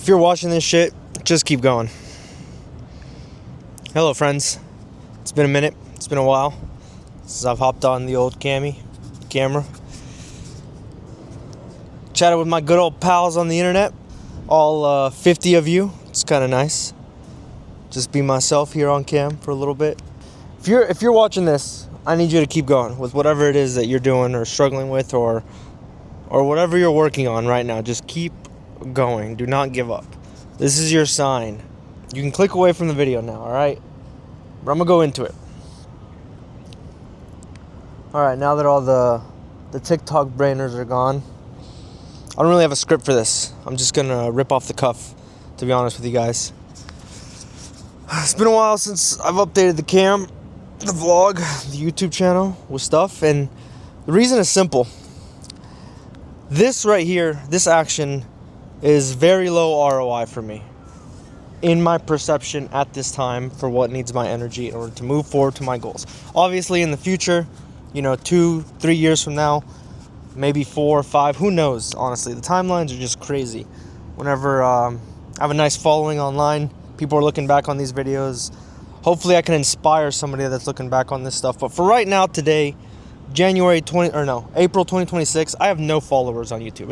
If you're watching this shit, just keep going. Hello, friends. It's been a minute. It's been a while since I've hopped on the old camera. Chatted with my good old pals on the internet. All 50 of you. It's kind of nice. Just be myself here on cam for a little bit. If you're watching this, I need you to keep going with whatever it is that you're doing or struggling with or whatever you're working on right now. Just keep going. Do not give up. This is your sign. You can click away from the video now, alright? But I'm going to go into it. Alright, now that all the TikTok brainers are gone, I don't really have a script for this. I'm just going to rip off the cuff, to be honest with you guys. It's been a while since I've updated the cam, the vlog, the YouTube channel with stuff, and the reason is simple. This right here, this action is very low ROI for me, in my perception at this time, for what needs my energy in order to move forward to my goals. Obviously in the future, 2-3 years from now, maybe 4 or 5, who knows, honestly. The timelines are just crazy. Whenever I have a nice following online, people are looking back on these videos. Hopefully I can inspire somebody that's looking back on this stuff. But for right now, today, April 2026, I have no followers on YouTube.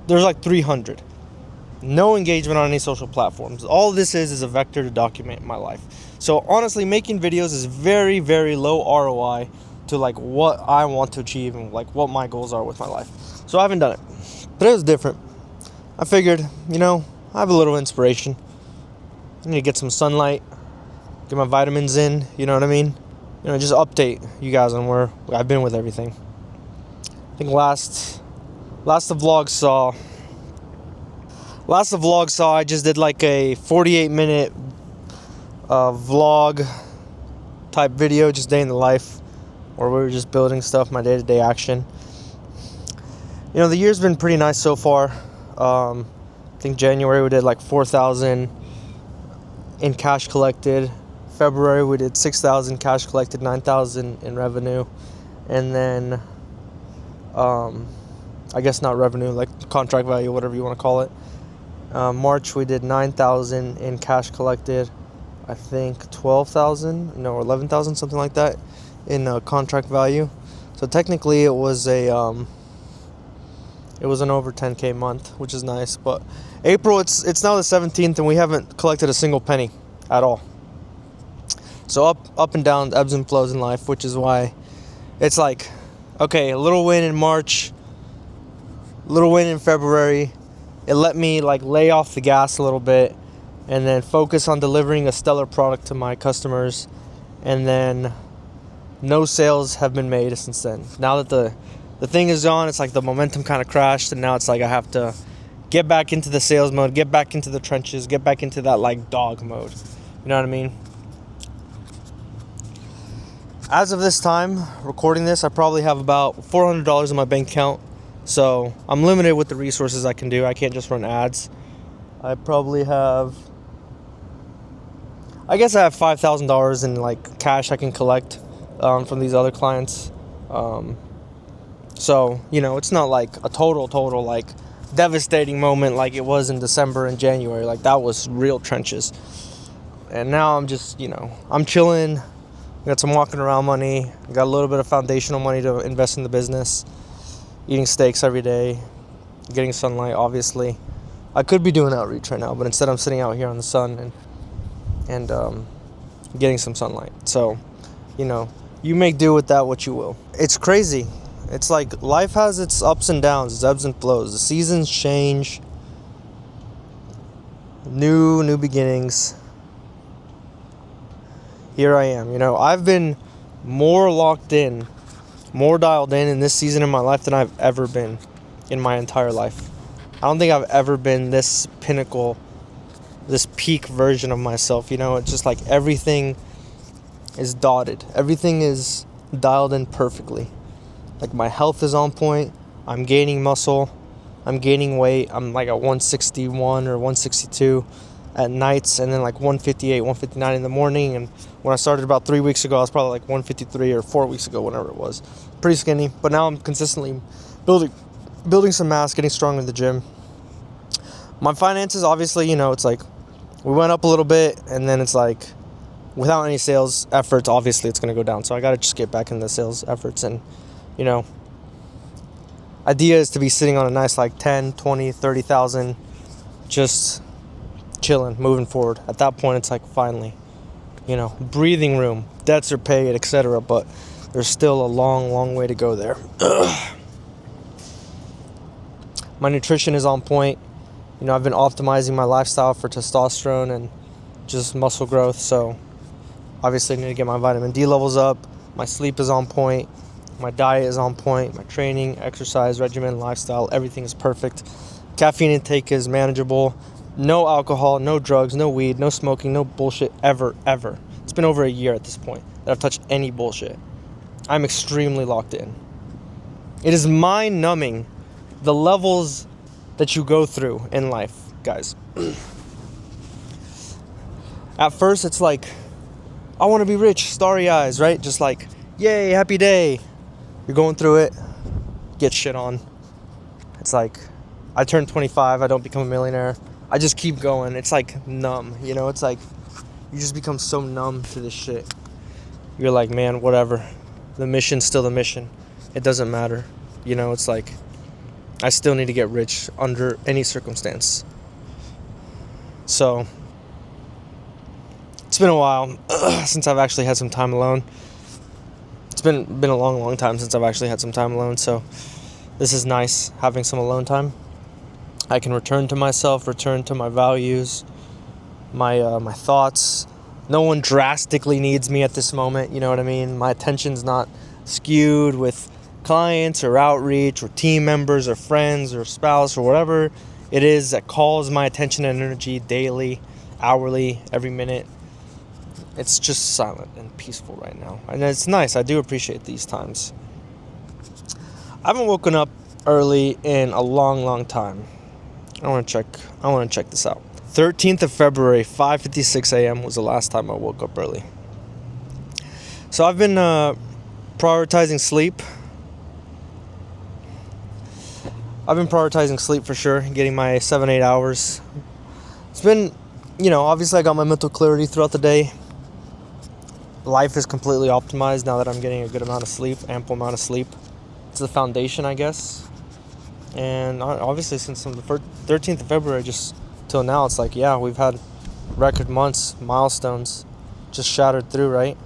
There's like 300. No engagement on any social platforms. All this is a vector to document my life. So honestly, making videos is very, very low ROI to like what I want to achieve and like what my goals are with my life. So I haven't done it. But it was different. I figured, I have a little inspiration. I need to get some sunlight, get my vitamins in, you know what I mean? Just update you guys on where I've been with everything. I think last the vlog saw I just did like a 48-minute vlog type video, just day in the life, where we were just building stuff, my day-to-day action. The year's been pretty nice so far. I think January we did like 4,000 in cash collected. February we did 6,000 cash collected, 9,000 in revenue, and then I guess not revenue, like contract value, whatever you want to call it. March we did 9,000 in cash collected. I think 12,000, or 11,000, something like that, in contract value. So technically it was an over 10K month, which is nice. But April, it's now the 17th, and we haven't collected a single penny at all. So up and down, ebbs and flows in life, which is why it's like, okay, a little win in March, little win in February. It let me like lay off the gas a little bit and then focus on delivering a stellar product to my customers. And then no sales have been made since then. Now that the thing is on, it's like the momentum kind of crashed, and now it's like I have to get back into the sales mode, get back into the trenches, get back into that like dog mode. You know what I mean? As of this time, recording this, I probably have about $400 in my bank account. So I'm limited with the resources I can do. I can't just run ads. I probably have, I guess I have $5,000 in like cash I can collect from these other clients. So, it's not like a total like devastating moment like it was in December and January. Like that was real trenches. And now I'm just, I'm chilling. Got some walking around money. Got a little bit of foundational money to invest in the business. Eating steaks every day. Getting sunlight, obviously. I could be doing outreach right now, but instead I'm sitting out here in the sun and getting some sunlight. So, you make do with that what you will. It's crazy. It's like life has its ups and downs, its ebbs and flows. The seasons change. New beginnings. Here I am. I've been more locked in, more dialed in this season in my life than I've ever been in my entire life. I don't think I've ever been this pinnacle, this peak version of myself. It's just like everything is dotted. Everything is dialed in perfectly. Like my health is on point. I'm gaining muscle. I'm gaining weight. I'm like at 161 or 162 at nights, and then like 158, 159 in the morning. And when I started about 3 weeks ago, I was probably like 153, or 4 weeks ago, whenever it was. Pretty skinny, but now I'm consistently building some mass, getting strong in the gym. My finances, obviously, it's like we went up a little bit, and then it's like without any sales efforts, obviously it's going to go down. So I got to just get back in the sales efforts. And, idea is to be sitting on a nice like 10, 20, 30,000, just chilling, moving forward. At that point, it's like finally, breathing room, debts are paid, etc. But there's still a long, long way to go there. My nutrition is on point. I've been optimizing my lifestyle for testosterone and just muscle growth. So obviously I need to get my vitamin D levels up. My sleep is on point. My diet is on point. My training, exercise, regimen, lifestyle, everything is perfect. Caffeine intake is manageable. No alcohol, no drugs, no weed, no smoking, no bullshit ever. It's been over a year at this point that I've touched any bullshit. I'm extremely locked in. It is mind-numbing the levels that you go through in life, guys. At first, it's like, I want to be rich, starry eyes, right? Just like, yay, happy day. You're going through it, get shit on. It's like, I turn 25, I don't become a millionaire. I just keep going. It's like numb, It's like, you just become so numb to this shit. You're like, man, whatever. The mission's still the mission. It doesn't matter. It's like, I still need to get rich under any circumstance. So, it's been a while since I've actually had some time alone. It's been a long, long time since I've actually had some time alone. So, this is nice, having some alone time. I can return to myself, return to my values, my thoughts. No one drastically needs me at this moment, you know what I mean? My attention's not skewed with clients or outreach or team members or friends or spouse or whatever it is that calls my attention and energy daily, hourly, every minute. It's just silent and peaceful right now. And it's nice. I do appreciate these times. I haven't woken up early in a long, long time. I want to check this out. 13th of February, 5:56 a.m. was the last time I woke up early. So I've been prioritizing sleep. I've been prioritizing sleep for sure, getting my 7-8 hours. It's been, obviously I got my mental clarity throughout the day. Life is completely optimized now that I'm getting a good amount of sleep, ample amount of sleep. It's the foundation, I guess. And obviously since the 13th of February just till now, it's like, yeah, we've had record months, milestones just shattered through, right?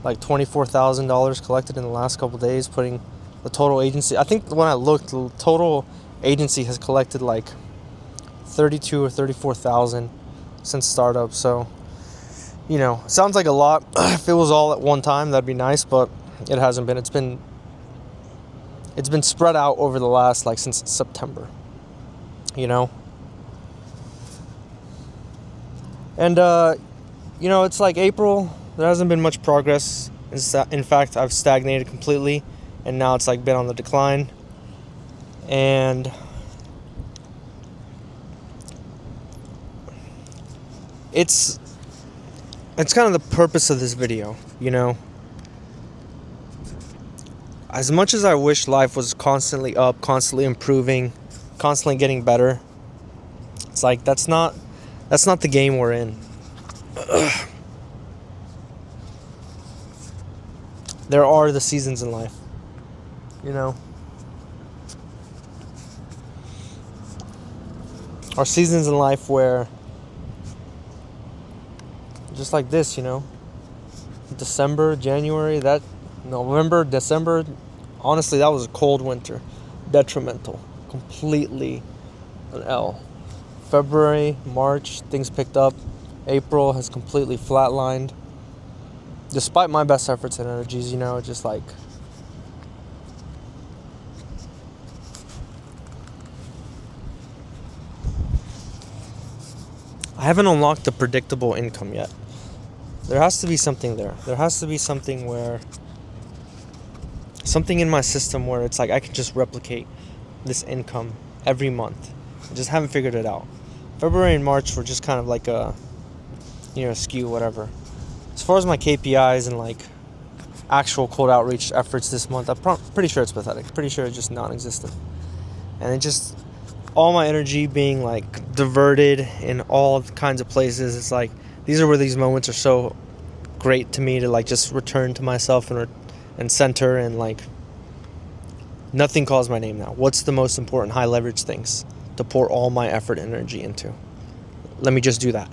Like $24,000 collected in the last couple days, putting the total agency, I think when I looked, the total agency has collected like 32 or 34,000 since startup. So, sounds like a lot. If it was all at one time, that'd be nice, but it hasn't been. It's been spread out over the last, since September, And, it's like April, there hasn't been much progress. In fact, I've stagnated completely, and now it's been on the decline. And it's kind of the purpose of this video, As much as I wish life was constantly up, constantly improving, constantly getting better, it's like that's not the game we're in. There are the seasons in life, Are seasons in life where, just like this, December, January, November, December, honestly, that was a cold winter. Detrimental. Completely an L. February, March, things picked up. April has completely flatlined. Despite my best efforts and energies, just like... I haven't unlocked the predictable income yet. There has to be something there. There has to be something where... Something in my system where it's like I can just replicate this income every month. I just haven't figured it out. February and March were just kind of like a, skew, whatever. As far as my KPIs and actual cold outreach efforts this month, I'm pretty sure it's pathetic. Pretty sure it's just non-existent. And all my energy being like diverted in all kinds of places. It's like these are where these moments are so great to me, to like just return to myself and center, and like nothing calls my name now. What's the most important high leverage things to pour all my effort and energy into? Let me just do that.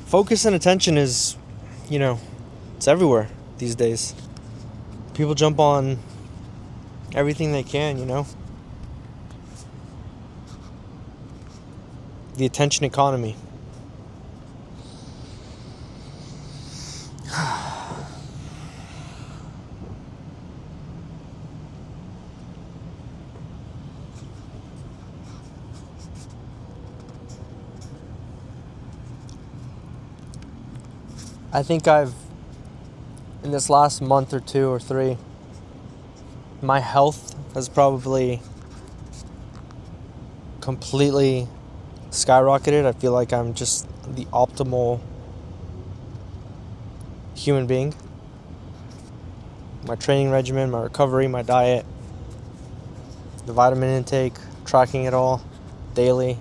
Focus and attention is, it's everywhere these days. People jump on everything they can, The attention economy. I think in this last month or 2 or 3, my health has probably completely skyrocketed. I feel like I'm just the optimal human being. My training regimen, my recovery, my diet, the vitamin intake, tracking it all daily.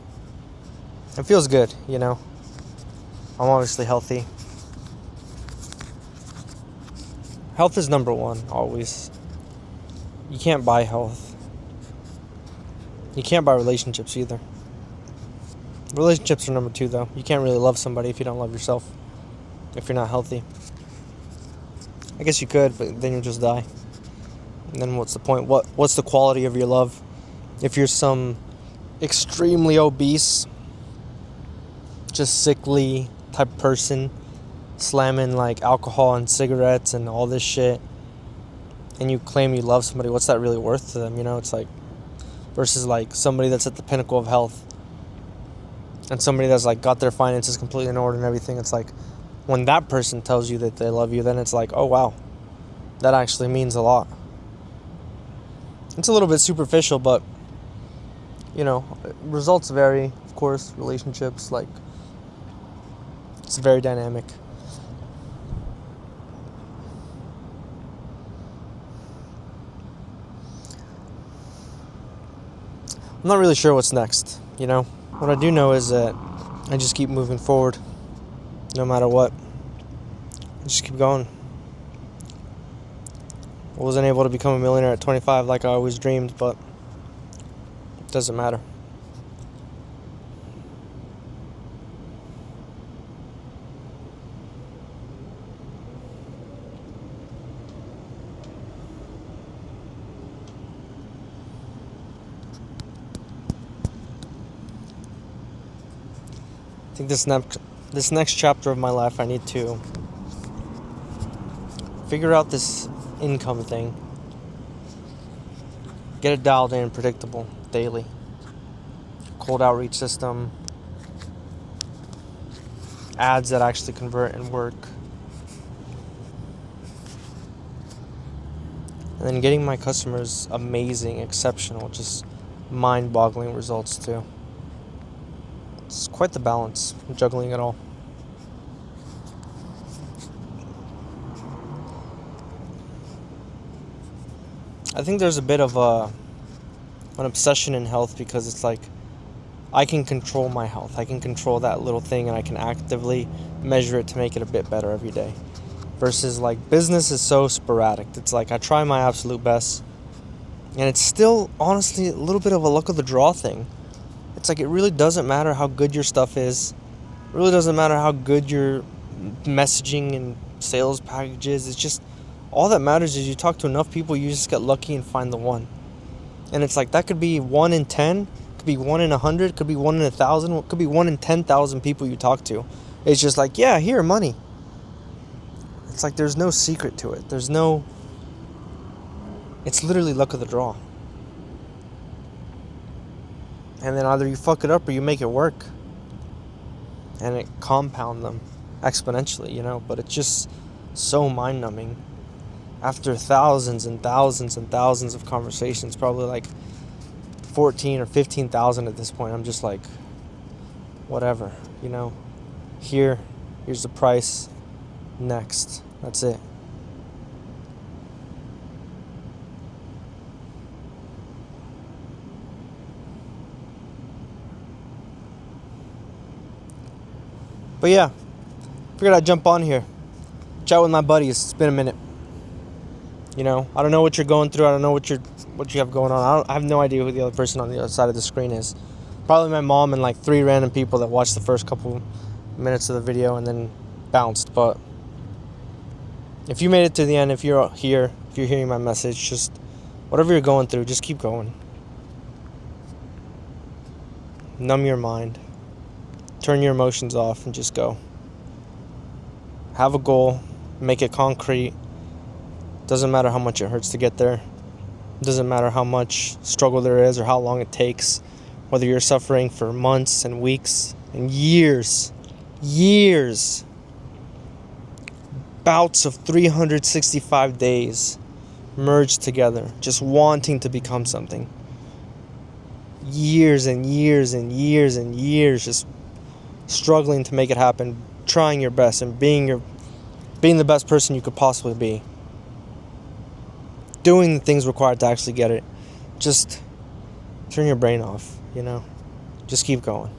It feels good, I'm obviously healthy. Health is number one, always. You can't buy health. You can't buy relationships either. Relationships are number 2, though. You can't really love somebody if you don't love yourself. If you're not healthy. I guess you could, but then you'll just die. And then what's the point? What's the quality of your love? If you're some extremely obese, just sickly type person, slamming like alcohol and cigarettes and all this shit, and you claim you love somebody, what's that really worth to them? It's like, versus like somebody that's at the pinnacle of health and somebody that's like got their finances completely in order and everything. It's like when that person tells you that they love you, then it's like, oh wow, that actually means a lot. It's a little bit superficial, but results vary, of course. Relationships, like, it's very dynamic. I'm not really sure what's next, What I do know is that I just keep moving forward, no matter what. I just keep going. I wasn't able to become a millionaire at 25 like I always dreamed, but it doesn't matter. I think this next chapter of my life, I need to figure out this income thing. Get it dialed in, predictable, daily. Cold outreach system. Ads that actually convert and work. And then getting my customers amazing, exceptional, just mind-boggling results too. It's quite the balance, juggling it all. I think there's a bit of an obsession in health, because it's like I can control my health. I can control that little thing, and I can actively measure it to make it a bit better every day. Versus like business is so sporadic. It's like I try my absolute best, and it's still honestly a little bit of a luck of the draw thing. It's like it really doesn't matter how good your stuff is. It really doesn't matter how good your messaging and sales package is. It's just, all that matters is you talk to enough people, you just get lucky and find the one. And it's like that could be 1 in 10, could be 1 in 100, could be 1 in 1,000, could be 1 in 10,000 people you talk to. It's just like, yeah, here, money. It's like there's no secret to it. It's literally luck of the draw. And then either you fuck it up or you make it work. And it compound them exponentially, but it's just so mind-numbing. After thousands and thousands and thousands of conversations, probably like 14 or 15,000 at this point, I'm just like, whatever, here's the price, next, that's it. But yeah, figured I'd jump on here, chat with my buddies. It's been a minute. You know, I don't know what you're going through. I don't know what you have going on. I have no idea who the other person on the other side of the screen is. Probably my mom and like 3 random people that watched the first couple minutes of the video and then bounced. But if you made it to the end, if you're here, if you're hearing my message, just whatever you're going through, just keep going. Numb your mind. Turn your emotions off and just go. Have a goal. Make it concrete. Doesn't matter how much it hurts to get there. Doesn't matter how much struggle there is or how long it takes. Whether you're suffering for months and weeks and years. Bouts of 365 days merged together, just wanting to become something. Years and years and years and years just struggling to make it happen, trying your best and being the best person you could possibly be. Doing the things required to actually get it. Just turn your brain off, you know? Just keep going.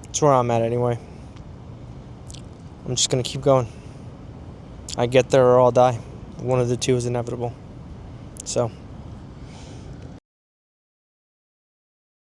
That's where I'm at anyway. I'm just going to keep going. I get there or I'll die. One of the two is inevitable. So